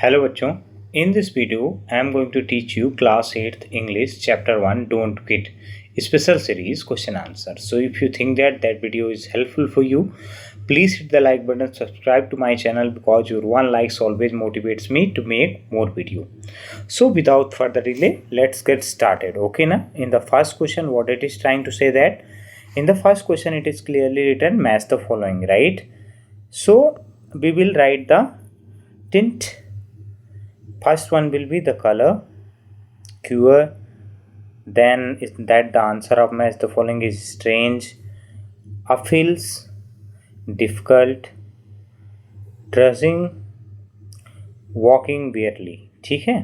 Hello बच्चों, in this video I am going to teach you class 8th English chapter 1 don't quit special series question answer. So if you think that video is helpful for you, please hit the like button, subscribe to my channel because your one likes always motivates me to make more video. So without further delay, let's get started. Okay na? In the first question, what it is trying to say that in the first question it is clearly written match the following, right? So we will write the tint. First one will be the color, cure. Then is that the answer of match the following is strange, feels, difficult, dressing, walking barely. ठीक है,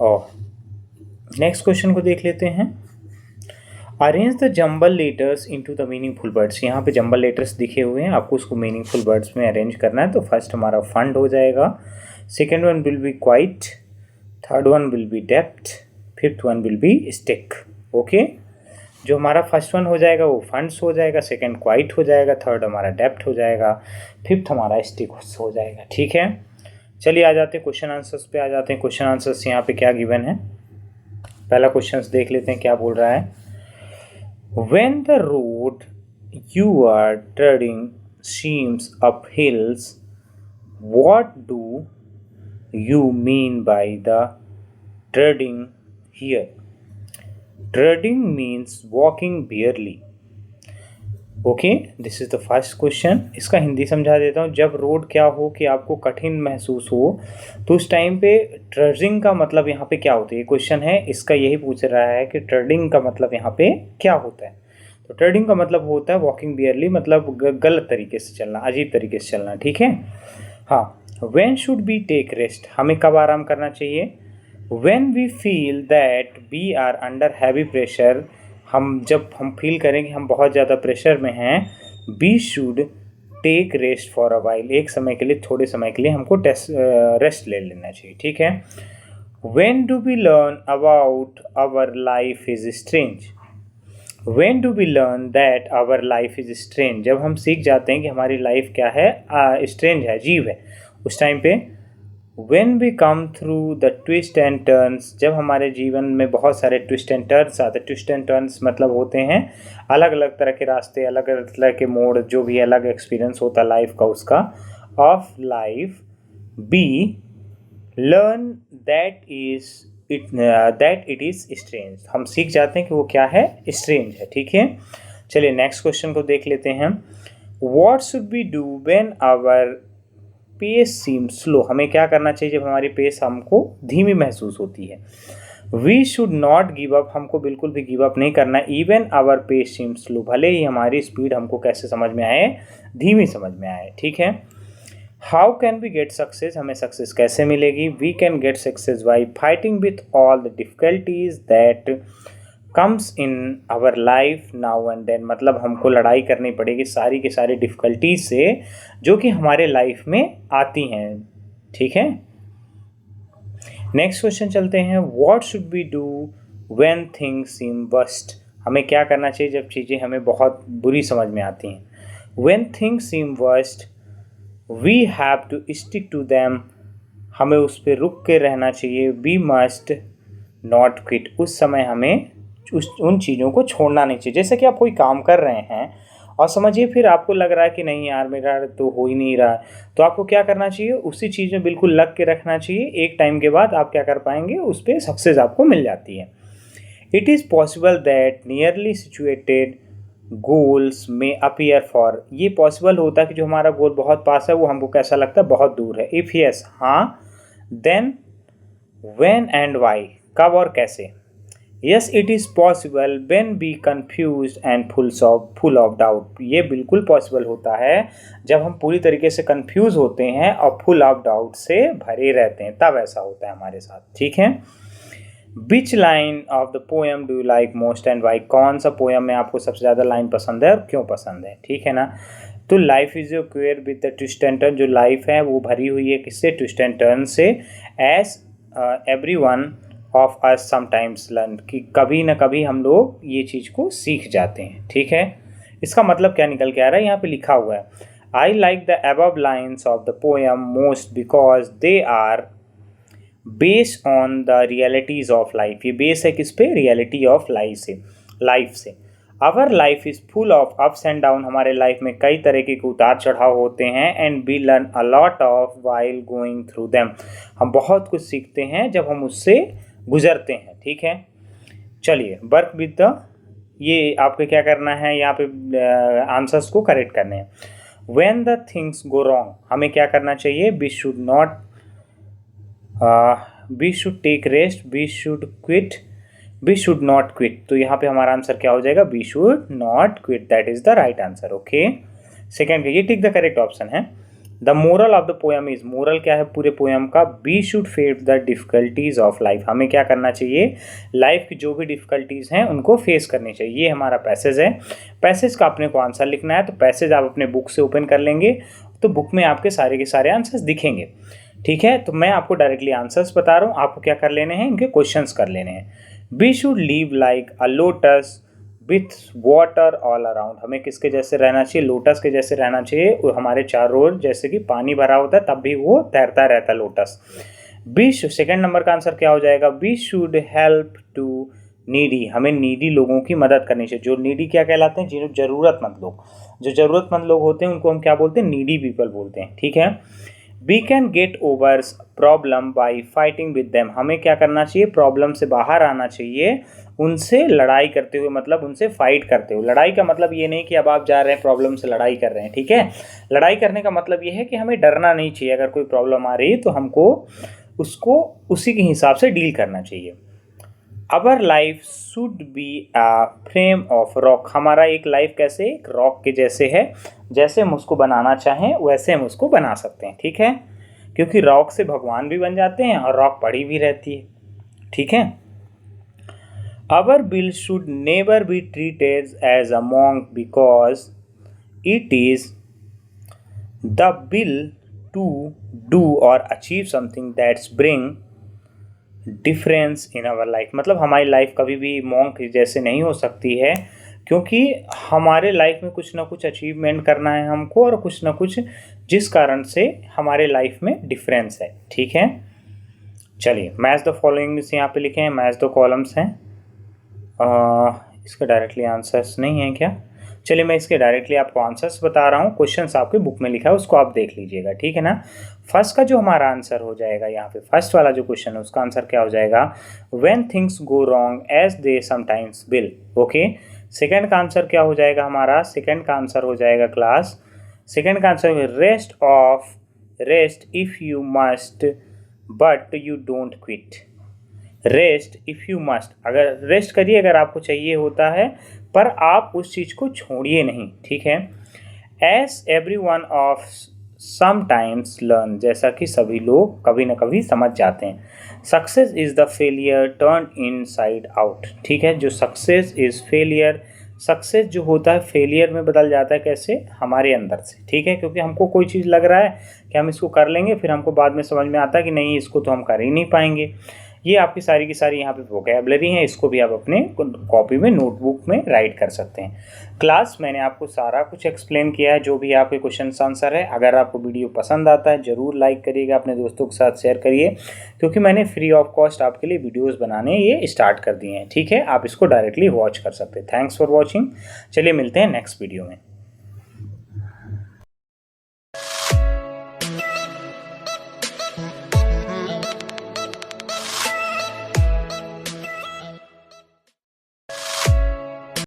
और next question को देख लेते हैं. Arrange the jumble letters into the meaningful words. यहाँ पे jumble letters दिखे हुए हैं, आपको उसको मीनिंगफुल वर्ड्स में अरेंज करना है. तो फर्स्ट हमारा फंड हो जाएगा, second one will be quite, third one will be depth, fifth one will be stick. Okay, जो हमारा फर्स्ट वन हो जाएगा वो फंड्स हो जाएगा, सेकेंड क्वाइट हो जाएगा, थर्ड हमारा डेप्थ हो जाएगा, फिफ्थ हमारा स्टिक हो जाएगा. ठीक है, चलिए आ जाते हैं क्वेश्चन आंसर्स पे. आ जाते हैं क्वेश्चन आंसर्स. यहाँ पे क्या गिवन है, पहला क्वेश्चन देख लेते हैं क्या बोल रहा है. When the road you are treading seems up hills, what do you mean by the treading here? Treading means walking barely. Okay, this is the first question. इसका हिंदी समझा देता हूँ. जब रोड क्या हो कि आपको कठिन महसूस हो तो उस टाइम पे ट्रेडिंग का मतलब यहाँ पे क्या होता है, ये क्वेश्चन है. इसका यही पूछ रहा है कि ट्रेडिंग का मतलब यहाँ पे क्या होता है. तो ट्रेडिंग का मतलब होता है वॉकिंग बियरली, मतलब गलत तरीके से चलना, अजीब तरीके से चलना. ठीक है, हाँ. When should be take rest, हमें कब आराम करना चाहिए. When we feel that we are under heavy pressure, जब हम फील करें कि हम बहुत ज़्यादा प्रेशर में हैं. We should take rest for a while, एक समय के लिए, थोड़े समय के लिए हमको रेस्ट ले लेना चाहिए. ठीक है. When do we learn about our life is strange. When do we learn that our life is strange, जब हम सीख जाते हैं कि हमारी लाइफ क्या है, स्ट्रेंज है, अजीब है, उस टाइम पे. When we come through the twist and turns, जब हमारे जीवन में बहुत सारे ट्विस्ट एंड टर्न्स आते हैं. ट्विस्ट एंड टर्न्स मतलब होते हैं अलग अलग तरह के रास्ते, अलग अलग तरह के मोड़, जो भी अलग एक्सपीरियंस होता है लाइफ का, उसका of life. Be learn that it is strange, हम सीख जाते हैं कि वो क्या है, स्ट्रेंज है. ठीक है, चलिए नेक्स्ट क्वेश्चन को देख लेते हैं. What should we do when our pace seem slow, हमें क्या करना चाहिए जब हमारी पेस हमको धीमी महसूस होती है. We should not give up, हमको बिल्कुल भी गिव अप नहीं करना. Even our pace seem slow, भले ही हमारी स्पीड हमको कैसे समझ में आए, धीमी समझ में आए. ठीक है. How can we get success, हमें सक्सेस कैसे मिलेगी. We can get success by fighting with all the difficulties that comes in our life now and then, मतलब हमको लड़ाई करनी पड़ेगी सारी के सारी डिफ़िकल्टीज से जो कि हमारे लाइफ में आती हैं. ठीक है. नेक्स्ट क्वेश्चन चलते हैं. What should we do when things seem worst, हमें क्या करना चाहिए जब चीज़ें हमें बहुत बुरी समझ में आती हैं. When things seem worst we have to stick to them, हमें उस पर रुक के रहना चाहिए. वी मस्ट नॉट क्विट, उस समय हमें उन चीज़ों को छोड़ना नहीं चाहिए. जैसे कि आप कोई काम कर रहे हैं और समझिए फिर आपको लग रहा है कि नहीं यार मेरा तो हो ही नहीं रहा है, तो आपको क्या करना चाहिए, उसी चीज़ में बिल्कुल लग के रखना चाहिए. एक टाइम के बाद आप क्या कर पाएंगे, उस पर सक्सेस आपको मिल जाती है. It is possible that nearly situated goals में अपीयर फॉर, ये पॉसिबल होता है कि जो हमारा गोल बहुत पास है वो हमको कैसा लगता है, बहुत दूर है. इफ़ यस, हाँ. देन व्हेन एंड वाई, कब और कैसे. Yes it is possible when be confused and full of doubt, ये बिल्कुल पॉसिबल होता है जब हम पूरी तरीके से कन्फ्यूज़ होते हैं और फुल ऑफ डाउट से भरे रहते हैं, तब ऐसा होता है हमारे साथ. ठीक है. Which line of the poem do you like most and why, कौन सा पोएम में आपको सबसे ज़्यादा लाइन पसंद है और क्यों पसंद है. ठीक है ना. तो life is your queer with the twist and turn, जो लाइफ है वो भरी हुई है किससे, ट्विस्ट एंड टर्न से. As every one of us sometimes learn, कि कभी ना कभी हम लोग ये चीज़ को सीख जाते हैं. ठीक है. इसका मतलब क्या निकल के आ रहा है, यहाँ पे लिखा हुआ है. I like the above lines of the poem most because they are based on the realities of life. ये बेस है किस पे? रियलिटी ऑफ लाइफ से। Our life is full of ups and down. हमारे लाइफ में कई तरह के उतार चढ़ाव होते हैं। And we learn a lot of while going through them. हम बहुत कुछ सीखते हैं जब हम उससे गुजरते हैं। ठीक है, चलिए वर्क विद द, ये आपको क्या करना है, यहाँ पे आंसर्स को करेक्ट करने हैं। When the things go wrong, हमें क्या करना चाहिए? We should take rest, we should quit, we should not quit. तो यहाँ पे हमारा आंसर क्या हो जाएगा? We should not quit, that is the right answer. Okay, second ये टिक द करेक्ट ऑप्शन है। The moral of the poem is, moral क्या है पूरे पोएम का? We should face the difficulties of life. हमें क्या करना चाहिए? लाइफ की जो भी डिफिकल्टीज हैं उनको फेस करनी चाहिए। ये हमारा पैसेज है। पैसेज का अपने को आंसर लिखना है, तो पैसेज आप अपने बुक से ओपन कर लेंगे तो बुक में आपके सारे के सारे आंसर्स दिखेंगे। ठीक है, तो मैं आपको डायरेक्टली आंसर्स बता रहा हूँ, आपको क्या कर लेने हैं? इनके क्वेश्चंस कर लेने हैं। We should live like a lotus with water all around. हमें किसके जैसे रहना चाहिए? लोटस के जैसे रहना चाहिए। वो हमारे चारों ओर जैसे कि पानी भरा होता है तब भी वो तैरता रहता है लोटस। सेकेंड नंबर का आंसर क्या हो जाएगा? We should help to needy. हमें नीडी लोगों की मदद करनी चाहिए। जो नीडी क्या कहलाते हैं? जिन्हें ज़रूरतमंद लोग, जो ज़रूरतमंद लोग होते हैं उनको हम क्या बोलते हैं? नीडी पीपल बोलते हैं। ठीक है, we can get over problem by fighting with them. हमें क्या करना चाहिए? प्रॉब्लम से बाहर आना चाहिए उनसे लड़ाई करते हुए, मतलब उनसे फाइट करते हुए। लड़ाई का मतलब ये नहीं कि अब आप जा रहे हैं प्रॉब्लम से लड़ाई कर रहे हैं। ठीक है, लड़ाई करने का मतलब ये है कि हमें डरना नहीं चाहिए। अगर कोई प्रॉब्लम आ रही है तो हमको उसको उसी के हिसाब से डील करना चाहिए। Our life should be a frame of rock. हमारा एक लाइफ कैसे? एक रॉक के जैसे है। जैसे हम उसको बनाना चाहें वैसे हम उसको बना सकते हैं। ठीक है, क्योंकि रॉक से भगवान भी बन जाते हैं और रॉक पड़ी भी रहती है। ठीक है, our will should never be treated as a monk because it is the will to do or achieve something that's bring difference in our life. मतलब हमारी लाइफ कभी भी मॉन्क जैसे नहीं हो सकती है, क्योंकि हमारे लाइफ में कुछ ना कुछ अचीवमेंट करना है हमको, और कुछ ना कुछ जिस कारण से हमारे लाइफ में डिफरेंस है। ठीक है, चलिए मैच द फॉलोइंग यहाँ पे लिखे हैं, मैच द कॉलम्स हैं। इसका डायरेक्टली आंसर्स नहीं है क्या? चलिए मैं इसके डायरेक्टली आपको आंसर्स बता रहा हूँ। क्वेश्चंस आपके बुक में लिखा है, उसको आप देख लीजिएगा। ठीक है ना, फर्स्ट का जो हमारा आंसर हो जाएगा यहाँ पे, फर्स्ट वाला जो क्वेश्चन है उसका आंसर क्या हो जाएगा? When things go wrong as they sometimes will. Okay, second का आंसर क्या हो जाएगा हमारा? सेकंड का आंसर हो जाएगा क्लास, सेकंड का answer rest if you must but you don't quit. Rest if you must, अगर रेस्ट करिए अगर आपको चाहिए होता है, पर आप उस चीज़ को छोड़िए नहीं। ठीक है, as every one of sometimes learn, जैसा कि सभी लोग कभी ना कभी समझ जाते हैं। Success is the failure turn in side out. ठीक है, जो सक्सेस इज़ फेलियर, सक्सेस जो होता है फेलियर में बदल जाता है। कैसे? हमारे अंदर से। ठीक है, क्योंकि हमको कोई चीज़ लग रहा है कि हम इसको कर लेंगे, फिर हमको बाद में समझ में आता है कि नहीं, इसको तो हम कर ही नहीं पाएंगे। ये आपकी सारी की सारी यहाँ पे वोकैबुलरी है, इसको भी आप अपने कॉपी में, नोटबुक में राइट कर सकते हैं। क्लास मैंने आपको सारा कुछ एक्सप्लेन किया है, जो भी आपके क्वेश्चन आंसर है। अगर आपको वीडियो पसंद आता है ज़रूर लाइक करिएगा, अपने दोस्तों के साथ शेयर करिए, क्योंकि मैंने फ्री ऑफ कॉस्ट आपके लिए वीडियोज़ बनाने ये स्टार्ट कर दिए हैं। ठीक है, आप इसको डायरेक्टली वॉच कर सकते हैं। Thanks for watching. चलिए मिलते हैं नेक्स्ट वीडियो में।